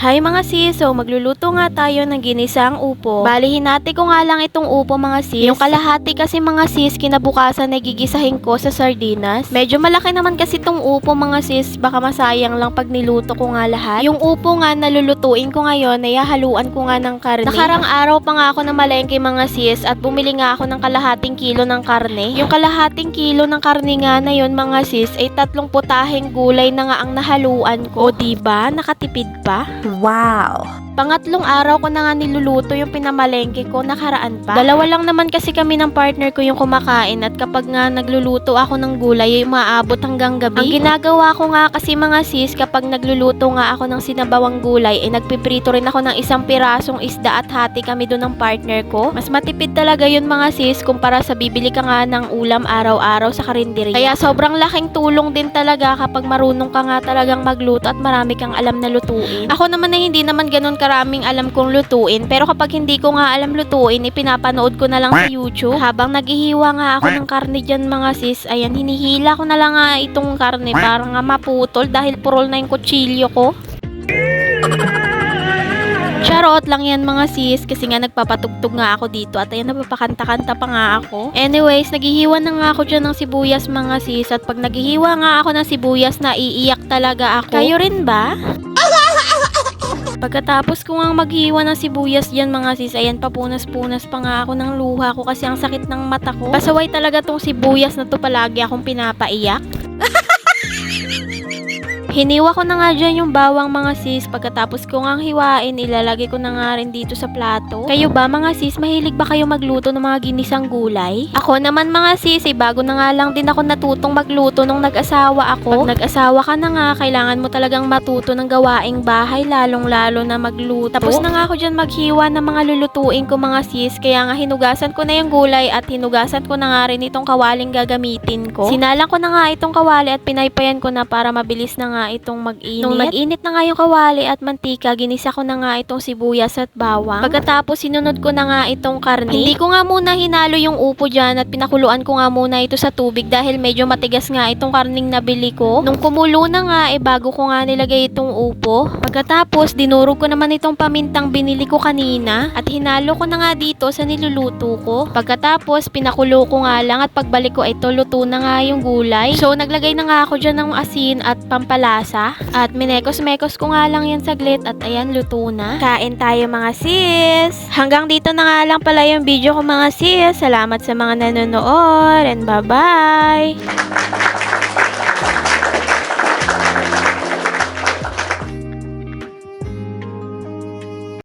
Hi mga sis, so magluluto nga tayo ng ginisang upo. Bali, hinati ko nga lang itong upo mga sis. Yung kalahati kasi mga sis, kinabukasan na gigisahin ko sa sardinas. Medyo malaki naman kasi itong upo mga sis, baka masayang lang pag niluto ko nga lahat. Yung upo nga nalulutuin ko ngayon, nayahaluan ko nga ng karne. Nakarang araw pa nga ako na malengke mga sis at bumili nga ako ng kalahating kilo ng karne. Yung kalahating kilo ng karne nga na yun mga sis, ay 3 putaheng gulay na nga ang nahaluan ko. O diba, nakatipid pa? Wow! Pangatlong araw ko na nga niluluto yung pinamalengke ko, nakaraan pa. Dalawa lang naman kasi kami ng partner ko yung kumakain at kapag nga nagluluto ako ng gulay ay umaabot hanggang gabi. Ang ginagawa ko nga kasi mga sis, kapag nagluluto nga ako ng sinabawang gulay ay nagpiprito rin ako ng 1 pirasong isda at hati kami doon ng partner ko. Mas matipid talaga yun mga sis kumpara sa bibili ka nga ng ulam araw-araw sa karinderya. Kaya sobrang laking tulong din talaga kapag marunong ka nga talagang magluto at marami kang alam na lutuin. Ako naman na hindi naman ganun karaming alam kong lutuin, pero kapag hindi ko nga alam lutuin, ipinapanood ko na lang sa YouTube. Habang naghihiwa nga ako ng karne dyan mga sis, ayan, hinihila ko na lang nga itong karne para nga maputol dahil purol na yung kutsilyo ko. Charot lang yan mga sis, kasi nga nagpapatugtog nga ako dito at ayan, napapakanta-kanta pa nga ako. Anyways, naghihiwa na nga ako dyan ng sibuyas mga sis, at pag naghihiwa nga ako ng sibuyas, naiiyak talaga ako. Kayo rin ba? Pagkatapos ko nga maghiwa ng sibuyas dyan mga sis, ayan, papunas-punas pa nga ako ng luha ko kasi ang sakit ng mata ko. Pasaway talaga tong sibuyas na to, palagi akong pinapaiyak. Hiniwa ko na nga dyan yung bawang mga sis. Pagkatapos ko nga hiwain, ilalagay ko na nga rin dito sa plato. Kayo ba mga sis, mahilig ba kayo magluto ng mga ginisang gulay? Ako naman mga sis, bago na nga lang din ako natutong magluto nung nag-asawa ako. Pag nag-asawa ka na nga, kailangan mo talagang matuto ng gawaing bahay, lalong-lalo na magluto. Tapos na nga ako dyan maghiwa ng mga lulutuin ko mga sis, kaya nga hinugasan ko na yung gulay at hinugasan ko na nga rin itong kawaling gagamitin ko. Sinalang ko na nga itong kawali at pinaypayan ko na para mabilis na nga itong mag-init. Nung nag-init na nga yung kawali at mantika, ginisa ko na nga itong sibuyas at bawang. Pagkatapos, sinunod ko na nga itong karne. Hindi ko nga muna hinalo yung upo dyan at pinakuluan ko nga muna ito sa tubig dahil medyo matigas nga itong karning nabili ko. Nung kumulo na nga, bago ko nga nilagay itong upo. Pagkatapos, dinurog ko naman itong pamintang binili ko kanina at hinalo ko na nga dito sa niluluto ko. Pagkatapos, pinakulo ko nga lang at pagbalik ko ito, luto na nga yung gulay. So, naglagay na nga ako dyan ng asin at pampalasa. At minekos-mekos ko nga lang yan saglit at ayan, luto na. Kain tayo mga sis! Hanggang dito na nga lang pala yung video ko mga sis. Salamat sa mga nanonood and bye-bye!